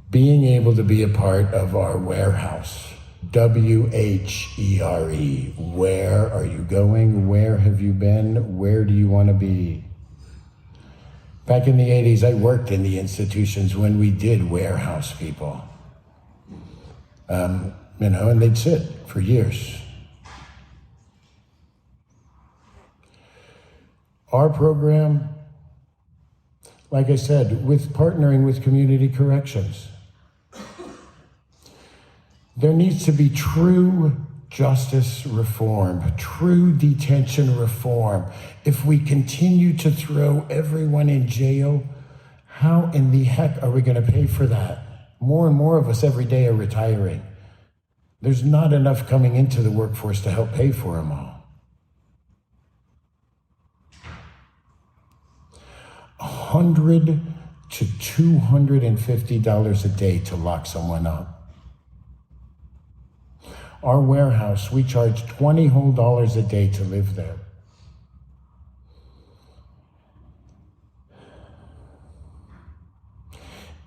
being able to be a part of our Wherehouse. WHERE. Where are you going? Where have you been? Where do you want to be? Back in the 80s, I worked in the institutions when we did Wherehouse people. And they'd sit for years. Our program, like I said, with partnering with community corrections, there needs to be true justice reform, true detention reform. If we continue to throw everyone in jail, how in the heck are we going to pay for that? More and more of us every day are retiring. There's not enough coming into the workforce to help pay for them all. $100 to $250 a day to lock someone up. Our Wherehouse, we charge $20 whole a day to live there.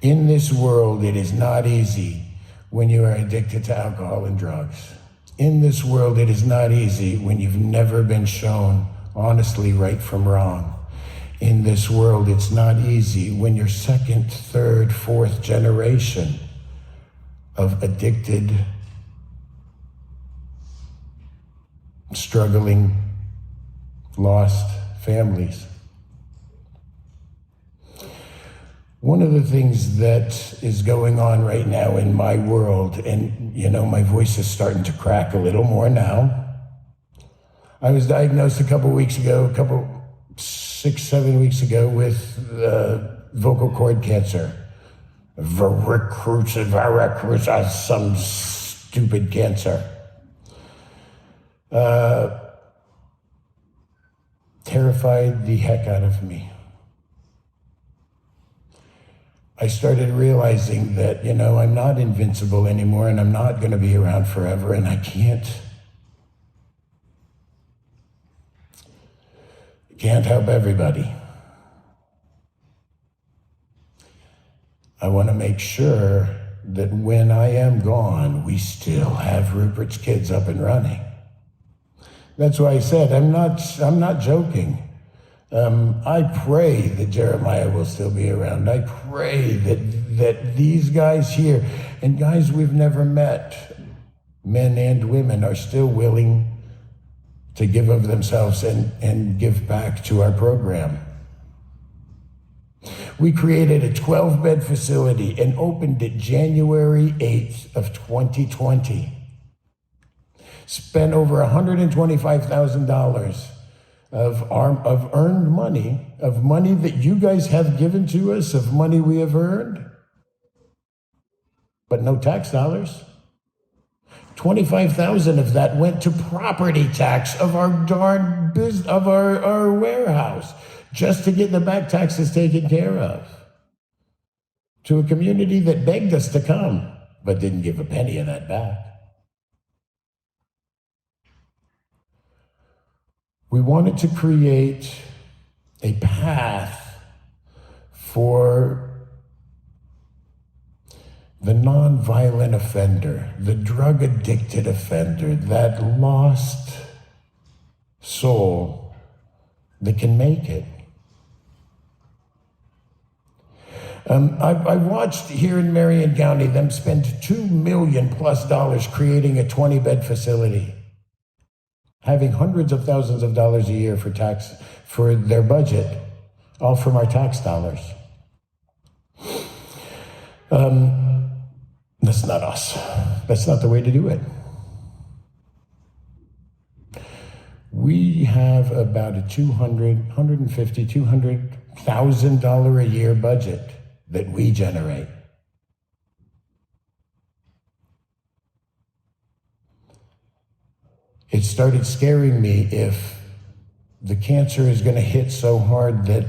In this world, it is not easy when you are addicted to alcohol and drugs. In this world, it is not easy when you've never been shown honestly right from wrong. In this world, it's not easy when you're second, third, fourth generation of addicted, struggling, lost families. One of the things that is going on right now in my world, and my voice is starting to crack a little more now. I was diagnosed a couple 6-7 weeks ago with vocal cord cancer. Varicrucis, some stupid cancer. Terrified the heck out of me. I started realizing that, I'm not invincible anymore, and I'm not going to be around forever, and I can't help everybody. I want to make sure that when I am gone, we still have Ruperts Kids up and running. That's why I said I'm not joking. I pray that Jeremiah will still be around. I pray that these guys here, and guys we've never met, men and women, are still willing to give of themselves and give back to our program. We created a 12-bed facility and opened it January 8th of 2020. Spent over $125,000 of earned money, of money that you guys have given to us, of money we have earned, but no tax dollars. 25,000 of that went to property tax of our darn business, of our Wherehouse, just to get the back taxes taken care of. To a community that begged us to come, but didn't give a penny of that back. We wanted to create a path for the nonviolent offender, the drug-addicted offender, that lost soul that can make it. I watched here in Marion County them spend $2 million plus creating a 20-bed facility, having hundreds of thousands of dollars a year for their budget, all from our tax dollars. That's not us. That's not the way to do it. We have about a $200,000 a year budget that we generate. It started scaring me if the cancer is going to hit so hard that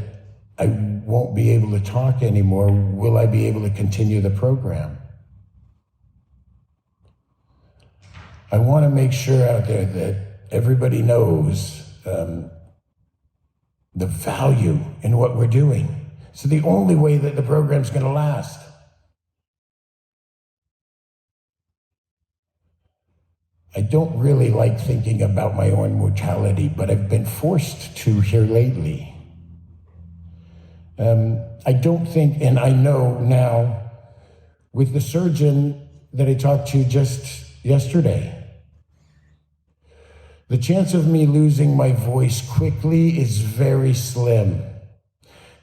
I won't be able to talk anymore. Will I be able to continue the program? I want to make sure out there that everybody knows the value in what we're doing. It's the only way that the program's going to last. I don't really like thinking about my own mortality, but I've been forced to here lately. I don't think, and I know now, with the surgeon that I talked to just yesterday, the chance of me losing my voice quickly is very slim.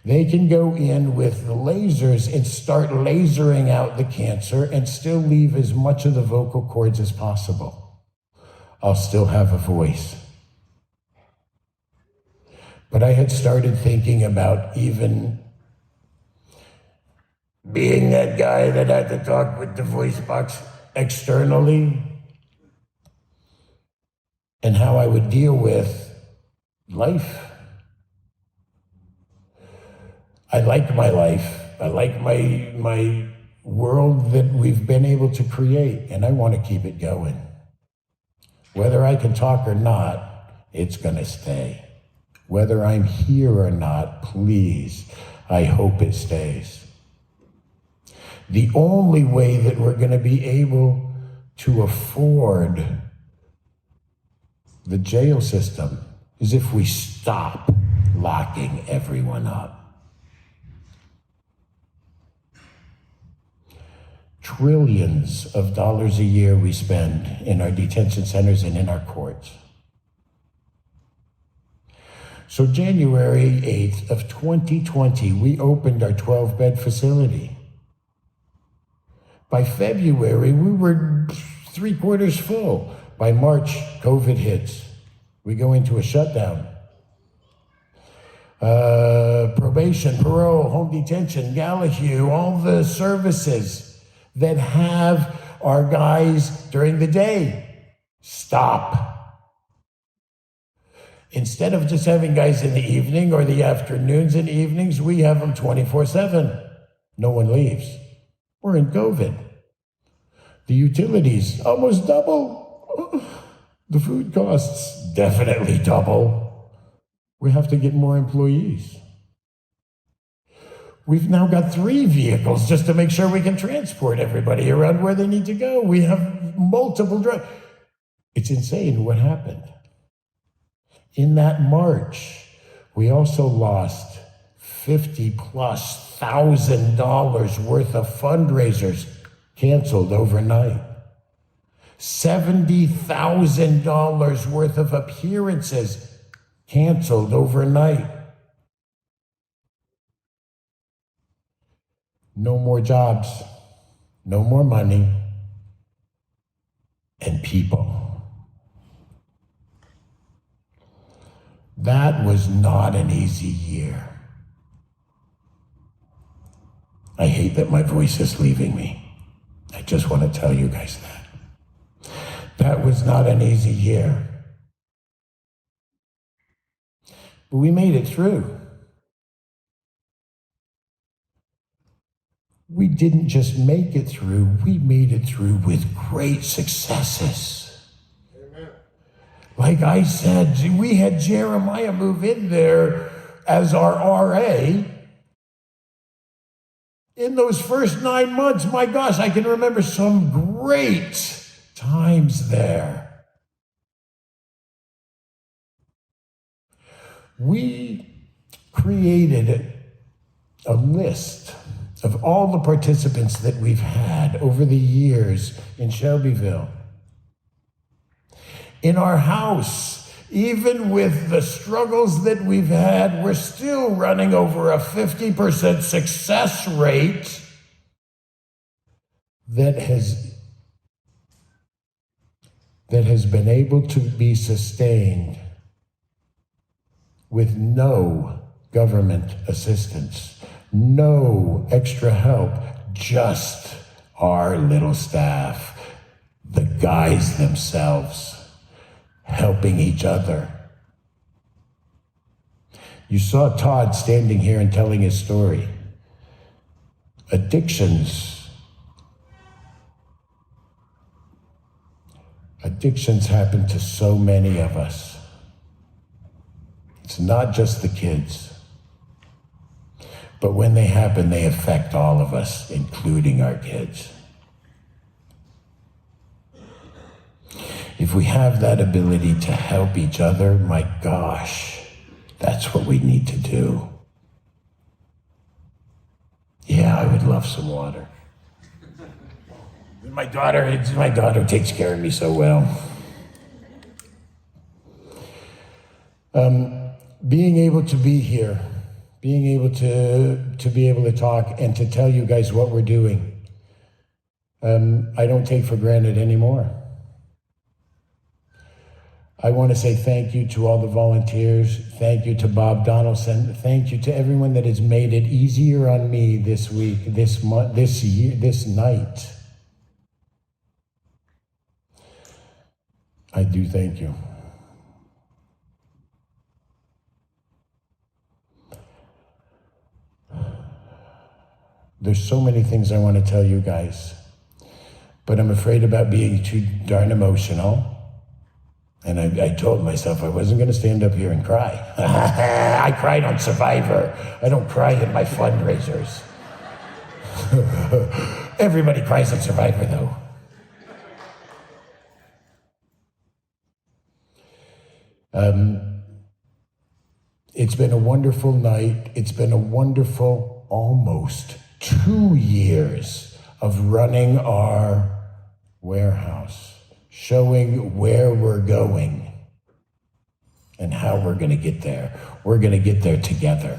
They can go in with the lasers and start lasering out the cancer and still leave as much of the vocal cords as possible. I'll still have a voice. But I had started thinking about even being that guy that had to talk with the voice box externally and how I would deal with life. I like my life. I like my world that we've been able to create, and I want to keep it going. Whether I can talk or not, it's going to stay. Whether I'm here or not, please, I hope it stays. The only way that we're going to be able to afford the jail system is if we stop locking everyone up. Trillions of dollars a year we spend in our detention centers and in our courts. So January 8th of 2020, we opened our 12-bed facility. By February, we were 3/4 full. By March, COVID hits. We go into a shutdown. Probation, parole, home detention, Gallahue, all the services that have our guys during the day. Stop. Instead of just having guys in the evening or the afternoons and evenings, we have them 24/7. No one leaves. We're in COVID. The utilities almost double. The food costs definitely double. We have to get more employees. We've now got 3 vehicles just to make sure we can transport everybody around where they need to go. We have multiple drivers. It's insane what happened. In that March, we also lost $50,000+ worth of fundraisers canceled overnight. $70,000 worth of appearances canceled overnight. No more jobs, no more money, and people. That was not an easy year. I hate that my voice is leaving me. I just want to tell you guys that. That was not an easy year. But we made it through. We didn't just make it through, we made it through with great successes. Amen. Like I said, we had Jeremiah move in there as our RA. In those first 9 months, my gosh, I can remember some great times there. We created a list of all the participants that we've had over the years in Shelbyville. In our house, even with the struggles that we've had, we're still running over a 50% success rate that has been able to be sustained with no government assistance. No extra help, just our little staff, the guys themselves, helping each other. You saw Todd standing here and telling his story. Addictions happen to so many of us. It's not just the kids. But when they happen, they affect all of us, including our kids. If we have that ability to help each other, my gosh, that's what we need to do. Yeah, I would love some water. My daughter takes care of me so well. Being able to be here, being able to be able to talk and to tell you guys what we're doing, I don't take for granted anymore. I want to say thank you to all the volunteers. Thank you to Bob Donaldson. Thank you to everyone that has made it easier on me this week, this month, this year, this night. I do thank you. There's so many things I want to tell you guys, but I'm afraid about being too darn emotional. And I told myself I wasn't going to stand up here and cry. I cried on Survivor. I don't cry in my fundraisers. Everybody cries on Survivor, though. It's been a wonderful night. It's been a wonderful almost 2 years of running our warehouse, showing where we're going and how we're going to get there. We're going to get there together.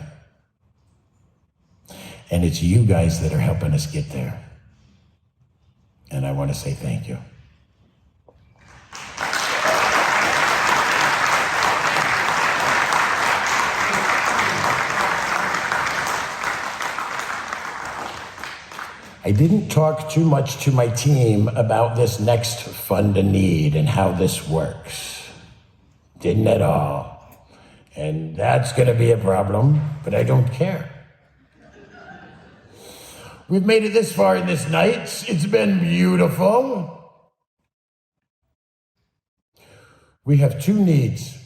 And it's you guys that are helping us get there. And I want to say thank you. I didn't talk too much to my team about this next fund a need and how this works. Didn't at all. And that's going to be a problem, but I don't care. We've made it this far in this night. It's been beautiful. We have 2 needs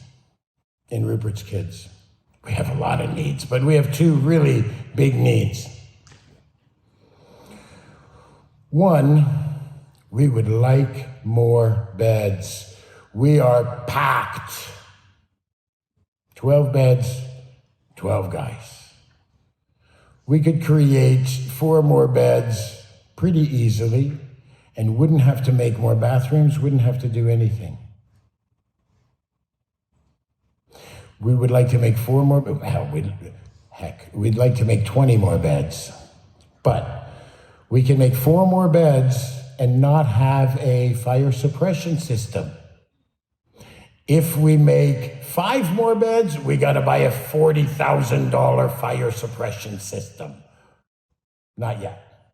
in Ruperts Kids. We have a lot of needs, but we have 2 really big needs. One, we would like more beds. We are packed. 12 beds, 12 guys. We could create 4 more beds pretty easily and wouldn't have to make more bathrooms, wouldn't have to do anything. We would like to make 4 more, we'd like to make 20 more beds. But we can make 4 more beds and not have a fire suppression system. If we make 5 more beds, we got to buy a $40,000 fire suppression system. Not yet.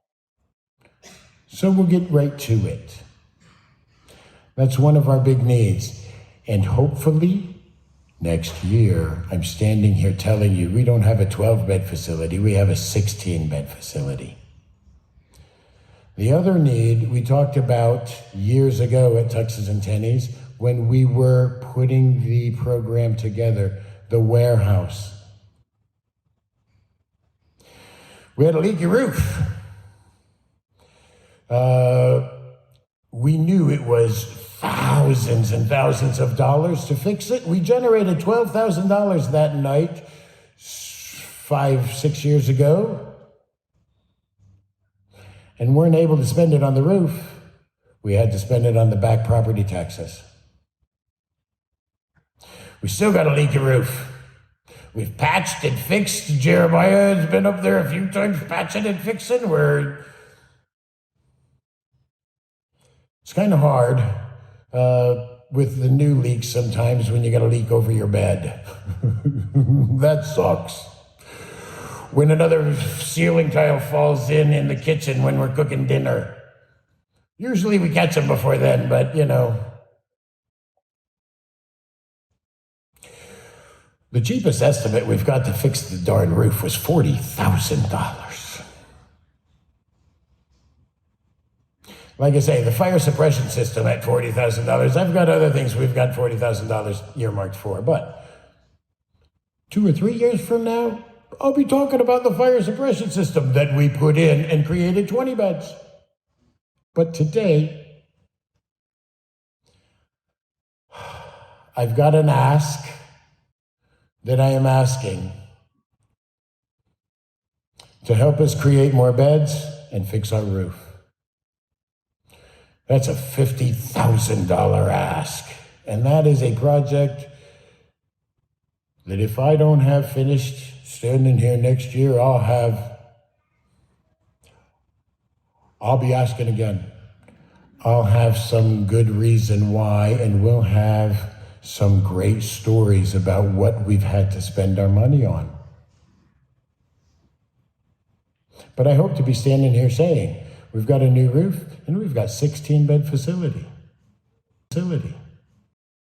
So we'll get right to it. That's one of our big needs. And hopefully, next year, I'm standing here telling you we don't have a 12-bed facility, we have a 16-bed facility. The other need we talked about years ago at Tuxes and Tennies when we were putting the program together, the Wherehouse. We had a leaky roof. We knew it was thousands and thousands of dollars to fix it. We generated $12,000 that night 5-6 years ago. And weren't able to spend it on the roof. We had to spend it on the back property taxes. We still got a leaky roof. We've patched and fixed. Jeremiah has been up there a few times patching and fixing. It's kind of hard with the new leaks sometimes when you got a leak over your bed. That sucks. When another ceiling tile falls in the kitchen when we're cooking dinner. Usually we catch them before then, but you know. The cheapest estimate we've got to fix the darn roof was $40,000. Like I say, the fire suppression system at $40,000. I've got other things we've got $40,000 earmarked for, but 2 or 3 years from now, I'll be talking about the fire suppression system that we put in and created 20 beds. But today, I've got an ask that I am asking to help us create more beds and fix our roof. That's a $50,000 ask. And that is a project that if I don't have finished standing here next year, I'll be asking again. I'll have some good reason why, and we'll have some great stories about what we've had to spend our money on. But I hope to be standing here saying, we've got a new roof and we've got 16-bed facility.